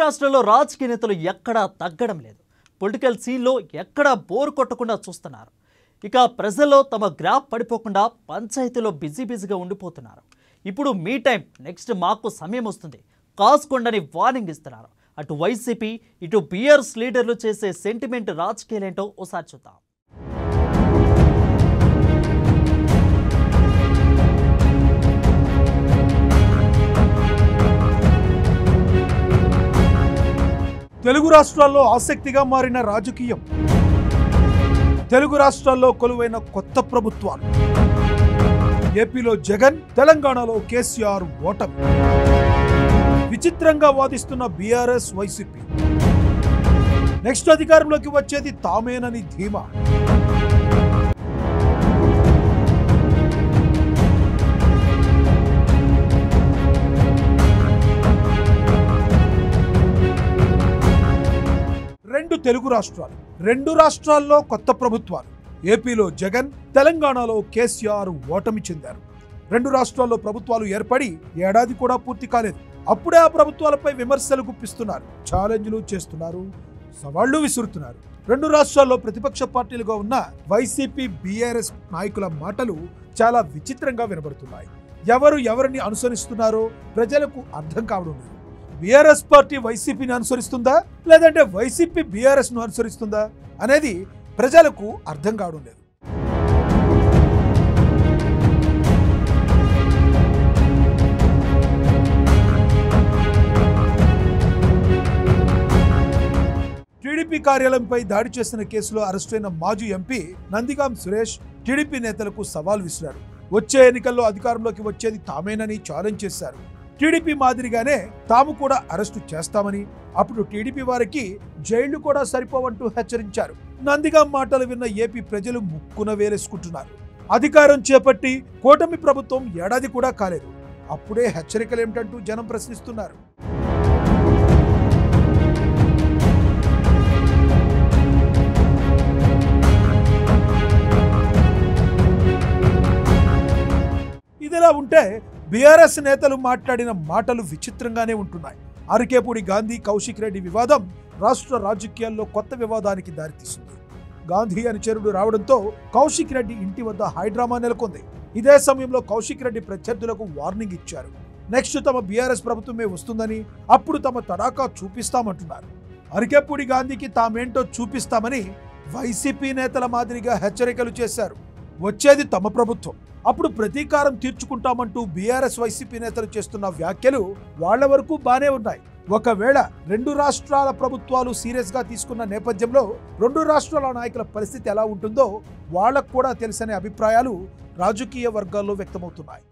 రాష్ట్రాల్లో రాజకీయ నేతలు ఎక్కడా తగ్గడం లేదు. పొలిటికల్ సీన్లో ఎక్కడా బోర్ కొట్టకుండా చూస్తున్నారు. ఇక ప్రజల్లో తమ గ్రాఫ్ పడిపోకుండా పంచాయతీలో బిజీగా ఉండిపోతున్నారు. ఇప్పుడు మీ టైం, నెక్స్ట్ మాకు సమయం వస్తుంది, కాసుకోండని వార్నింగ్ ఇస్తున్నారు. అటు వైసీపీ ఇటు బీఆర్ఎస్ లీడర్లు చేసే సెంటిమెంట్ రాజకీయాలేంటో ఓసారి చూద్దాం. తెలుగు రాష్ట్రాల్లో ఆసక్తిగా మారిన రాజకీయం, తెలుగు రాష్ట్రాల్లో కొలువైన కొత్త ప్రభుత్వాలు, ఏపీలో జగన్, తెలంగాణలో కేసీఆర్ ఓటమి, విచిత్రంగా వాదిస్తున్న బీఆర్ఎస్ వైసీపీ, నెక్స్ట్ అధికారంలోకి వచ్చేది తామేనని ధీమా. తెలుగు రాష్ట్రాలు, రెండు రాష్ట్రాల్లో కొత్త ప్రభుత్వాలు, ఏపీలో జగన్, తెలంగాణలో కేసీఆర్ ఓటమి చెందారు. రెండు రాష్ట్రాల్లో ప్రభుత్వాలు ఏర్పడి ఏడాది కూడా పూర్తి కాలేదు. అప్పుడే ఆ ప్రభుత్వాలపై విమర్శలు గుప్పిస్తున్నారు, ఛాలెంజ్లు చేస్తున్నారు, సవాళ్లు విసురుతున్నారు. రెండు రాష్ట్రాల్లో ప్రతిపక్ష పార్టీలుగా ఉన్న వైసీపీ, బీఆర్ఎస్ నాయకుల మాటలు చాలా విచిత్రంగా వినబడుతున్నాయి. ఎవరు ఎవరిని అనుసరిస్తున్నారో ప్రజలకు అర్థం కావడం లేదు. బీఆర్ఎస్ పార్టీ వైసీపీని అనుసరిస్తుందా, లేదంటే వైసీపీ బీఆర్ఎస్ ను అనుసరిస్తుందా అనేది ప్రజలకు అర్థం కావడం లేదు. టీడీపీ కార్యాలయంపై దాడి చేసిన కేసులో అరెస్టైన మాజీ ఎంపీ నందిగాం సురేష్ టీడీపీ నేతలకు సవాల్ విసిరారు. వచ్చే ఎన్నికల్లో అధికారంలోకి వచ్చేది తామేనని ఛాలెంజ్ చేశారు. టీడీపీ మాదిరిగానే తాము కూడా అరెస్టు చేస్తామని, అప్పుడు టీడీపీ వారికి జైళ్లు కూడా సరిపోవంటూ హెచ్చరించారు. నందిగాం మాటలు విన్న ఏపీ ప్రజలు ముక్కున వేలేసుకుంటున్నారు. అధికారం చేపట్టి కూటమి ప్రభుత్వం ఏడాది కూడా కాలేదు, అప్పుడే హెచ్చరికలేమిటంటూ జనం ప్రశ్నిస్తున్నారు. ఇదిలా ఉంటే బీఆర్ఎస్ నేతలు మాట్లాడిన మాటలు విచిత్రంగానే ఉంటున్నాయి. అరికేపూడి గాంధీ, కౌశిక్ రెడ్డి వివాదం రాష్ట్ర రాజకీయాల్లో కొత్త వివాదానికి దారితీసింది. గాంధీ అనుచరుడు రావడంతో కౌశిక్ రెడ్డి ఇంటి వద్ద హైడ్రామా నెలకొంది. ఇదే సమయంలో కౌశిక్ రెడ్డి ప్రత్యర్థులకు వార్నింగ్ ఇచ్చారు. నెక్స్ట్ తమ బీఆర్ఎస్ ప్రభుత్వమే వస్తుందని, అప్పుడు తమ తడాకా చూపిస్తామంటున్నారు. అరికేపూడి గాంధీకి తామేంటో చూపిస్తామని వైసీపీ నేతల మాదిరిగా హెచ్చరికలు చేశారు. వచ్చేది తమ ప్రభుత్వం, అప్పుడు ప్రతీకారం తీర్చుకుంటామంటూ బీఆర్ఎస్ వైసీపీ నేతలు చేస్తున్న వ్యాఖ్యలు వాళ్ల వరకు బానే ఉన్నాయి. ఒకవేళ రెండు రాష్ట్రాల ప్రభుత్వాలు సీరియస్ గా తీసుకున్న నేపథ్యంలో రెండు రాష్ట్రాల నాయకుల పరిస్థితి ఎలా ఉంటుందో వాళ్లకు కూడా తెలుసనే అభిప్రాయాలు రాజకీయ వర్గాల్లో వ్యక్తమవుతున్నాయి.